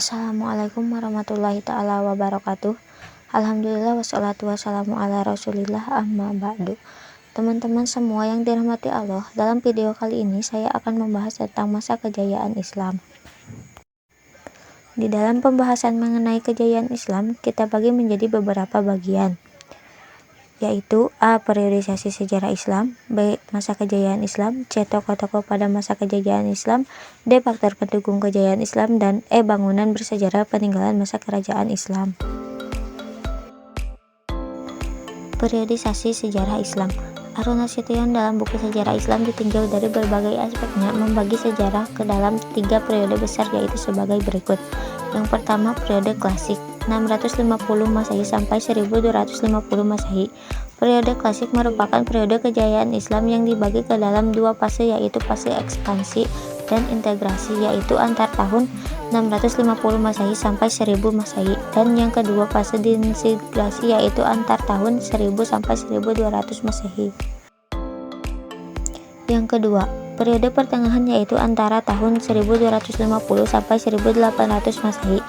Assalamualaikum warahmatullahi ta'ala wabarakatuh. Alhamdulillah wassalatu wassalamu ala rasulillah amma ba'du. Teman-teman semua yang dirahmati Allah, dalam video kali ini saya akan membahas tentang masa kejayaan Islam. Di dalam pembahasan mengenai kejayaan Islam, kita bagi menjadi beberapa bagian, yaitu A. Periodisasi sejarah Islam, B. Masa kejayaan Islam, C. Tokoh-tokoh pada masa kejayaan Islam, D. Faktor pendukung kejayaan Islam, dan E. Bangunan bersejarah peninggalan masa kerajaan Islam. Periodisasi sejarah Islam. Arun Nasution dalam buku Sejarah Islam ditinjau dari berbagai aspeknya, membagi sejarah ke dalam 3 periode besar, yaitu sebagai berikut. Yang pertama, periode klasik 650 Masehi sampai 1250 Masehi. Periode klasik merupakan periode kejayaan Islam yang dibagi ke dalam 2 fase, yaitu fase ekspansi dan integrasi, yaitu antar tahun 650 Masehi sampai 1000 Masehi, dan yang kedua fase disintegrasi, yaitu antar tahun 1000 sampai 1200 Masehi. Yang kedua, periode pertengahan, yaitu antara tahun 1250 sampai 1800 Masehi.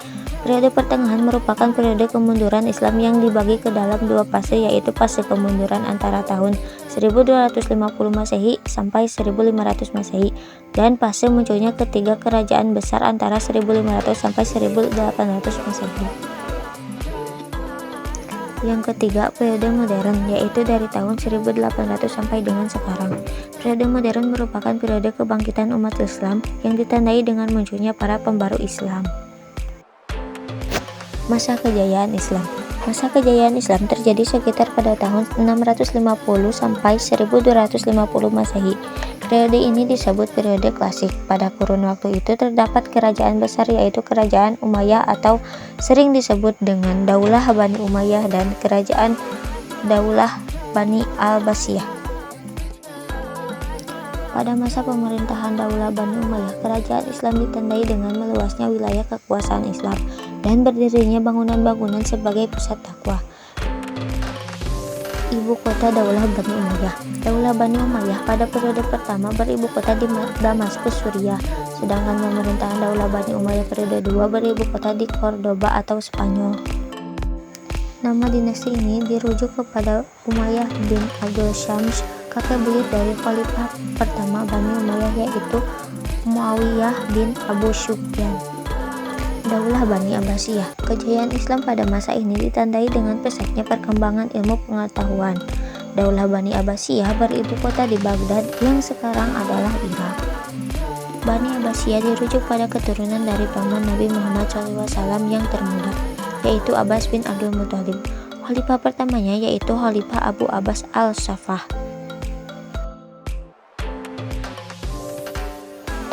Periode pertengahan merupakan periode kemunduran Islam yang dibagi ke dalam 2 fase, yaitu fase kemunduran antara tahun 1250 Masehi sampai 1500 Masehi, dan fase munculnya ketiga kerajaan besar antara 1500 sampai 1800 Masehi. Yang ketiga, periode modern, yaitu dari tahun 1800 sampai dengan sekarang. Periode modern merupakan periode kebangkitan umat Islam yang ditandai dengan munculnya para pembaru Islam. Masa kejayaan Islam. Masa kejayaan Islam terjadi sekitar pada tahun 650 sampai 1250 Masehi. Periode ini disebut periode klasik. Pada kurun waktu itu terdapat kerajaan besar, yaitu Kerajaan Umayyah atau sering disebut dengan Daulah Bani Umayyah dan Kerajaan Daulah Bani Abbasiyah. Pada masa pemerintahan Daulah Bani Umayyah, kerajaan Islam ditandai dengan meluasnya wilayah kekuasaan Islam dan berdirinya bangunan-bangunan sebagai pusat dakwah. Ibu kota Daulah Bani Umayyah. Daulah Bani Umayyah pada periode pertama beribu kota di Damaskus, Suriah, sedangkan pemerintahan Daulah Bani Umayyah periode 2 beribu kota di Cordoba atau Spanyol. Nama dinasti ini dirujuk kepada Umayyah bin Abdul Syams, kakek buyut dari khalifah pertama Bani Umayyah, yaitu Muawiyah bin Abu Sufyan. Daulah Bani Abbasiyah. Kejayaan Islam pada masa ini ditandai dengan pesatnya perkembangan ilmu pengetahuan. Daulah Bani Abbasiyah beribu kota di Baghdad yang sekarang adalah Irak. Bani Abbasiyah dirujuk pada keturunan dari paman Nabi Muhammad SAW yang termuda, yaitu Abbas bin Abdul Muthalib. Khalifah pertamanya yaitu Khalifah Abu Abbas al-Saffah.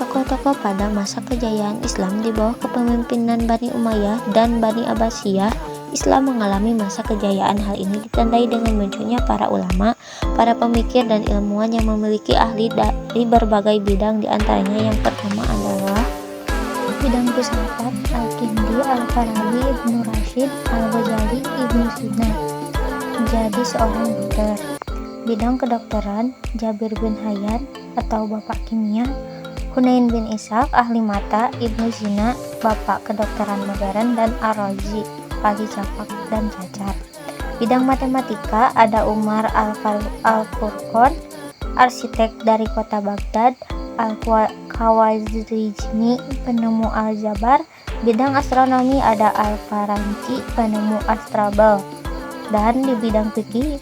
Tokoh-tokoh pada masa kejayaan Islam di bawah kepemimpinan Bani Umayyah dan Bani Abbasiyah, Islam mengalami masa kejayaan. Hal ini ditandai dengan munculnya para ulama, para pemikir dan ilmuwan yang memiliki ahli dari berbagai bidang. Di antaranya yang pertama adalah bidang filsafat, Al-Kindi, Al-Farabi, Ibnu Rashid, Al-Ghazali, Ibnu Sina menjadi seorang dokter. Bidang kedokteran, Jabir bin Hayyan atau Bapak Kimia, Hunain bin Ishaq, ahli mata, Ibnu Sina, bapak kedokteran modern, dan Ar-Razi, ahli campak dan cacar. Bidang matematika ada Umar Al-Furqan, arsitek dari kota Baghdad, Al-Khwarizmi, penemu aljabar. Bidang astronomi ada Al-Faranji, penemu astrabal. Dan di bidang fikih,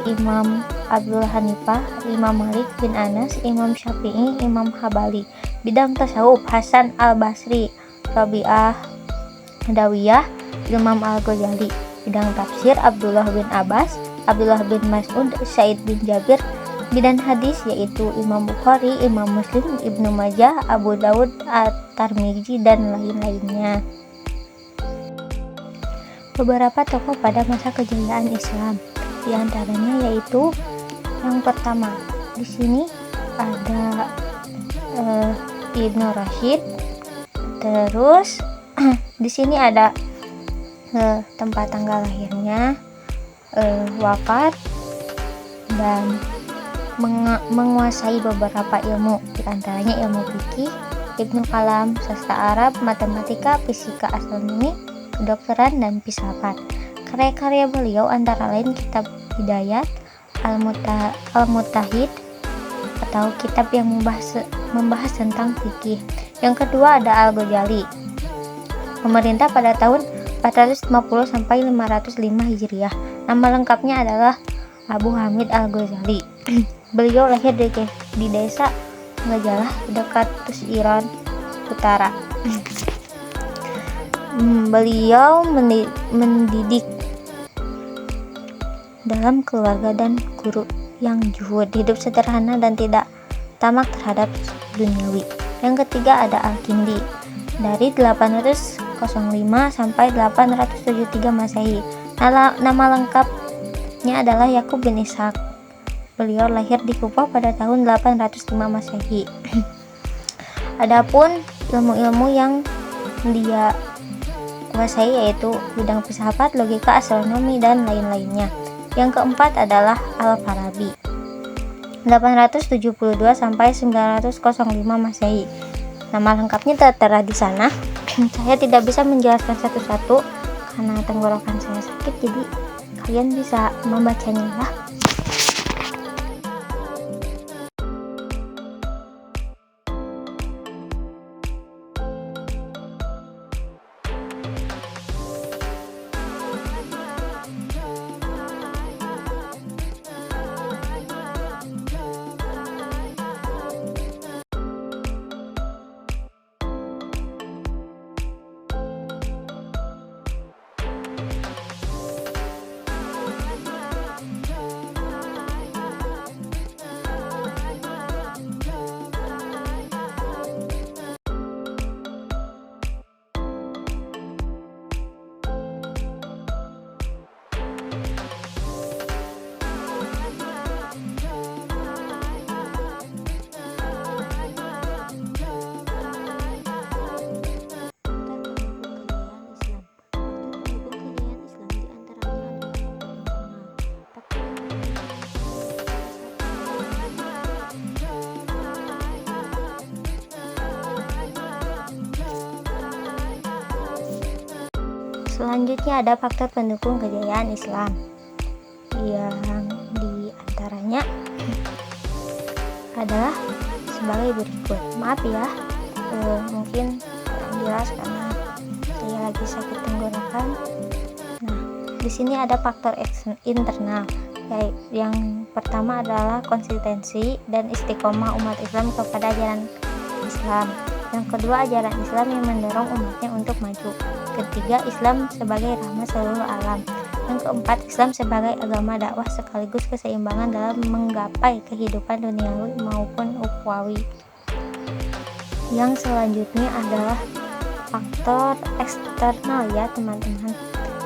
Imam Abdul Hanifah, Imam Malik bin Anas, Imam Syafi'i, Imam Hambali. Bidang tasawuf, Hasan al-Basri, Rabi'ah Adawiyah, Imam al-Ghazali. Bidang tafsir, Abdullah bin Abbas, Abdullah bin Mas'ud, Said bin Jabir. Bidang hadis yaitu Imam Bukhari, Imam Muslim, Ibnu Majah, Abu Daud, At-Tirmidzi, dan lain-lainnya. Beberapa tokoh pada masa kejayaan Islam, di antaranya yaitu yang pertama, di sini ada Ibnu Rashid. Terus di sini ada tempat tanggal lahirnya, wafat, dan menguasai beberapa ilmu, di antaranya ilmu fikih, Ibnu Kalam, sastra Arab, matematika, fisika, astronomi, kedokteran, dan filsafat. Karya-karya beliau antara lain kitab Hidayat, Al-Mujtahid, atau kitab yang membahas tentang fikih. Yang kedua ada Al-Ghazali. Pemerintah pada tahun 450 sampai 505 Hijriah. Nama lengkapnya adalah Abu Hamid Al-Ghazali. Beliau lahir di desa Gajalah dekat Iran Utara. Beliau mendidik dalam keluarga dan guru yang zuhud, hidup sederhana dan tidak tamak terhadap duniawi. Yang ketiga ada Al-Kindi. Dari 805 sampai 873 Masehi. Nama lengkapnya adalah Yakub bin Ishaq. Beliau lahir di Kufah pada tahun 805 Masehi. Adapun ilmu-ilmu yang dia kuasai yaitu bidang filsafat, logika, astronomi, dan lain-lainnya. Yang keempat adalah Al-Farabi. 872 sampai 905 Masehi. Nama lengkapnya tertera di sana. Saya tidak bisa menjelaskan satu-satu karena tenggorokan saya sakit, jadi kalian bisa membacanya ya. Selanjutnya ada faktor pendukung kejayaan Islam, yang diantaranya adalah sebagai berikut. Maaf ya, mungkin kurang jelas karena saya lagi sakit tenggorokan. Nah, di sini ada faktor internal. Yang pertama adalah konsistensi dan istiqomah umat Islam kepada ajaran Islam. Yang kedua, ajaran Islam yang mendorong umatnya untuk maju. Ketiga, Islam sebagai rahmat seluruh alam. Yang keempat, Islam sebagai agama dakwah sekaligus keseimbangan dalam menggapai kehidupan duniawi maupun ukhrawi. Yang selanjutnya adalah faktor eksternal ya teman-teman.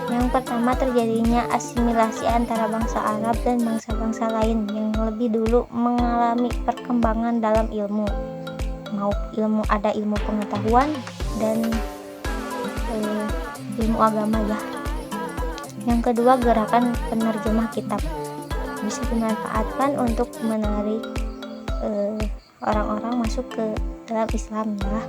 Yang pertama, terjadinya asimilasi antara bangsa Arab dan bangsa-bangsa lain yang lebih dulu mengalami perkembangan dalam ilmu. Ada ilmu pengetahuan dan ilmu agama ya. Yang kedua, gerakan penerjemah kitab bisa dimanfaatkan untuk menarik orang-orang masuk ke dalam Islam ya.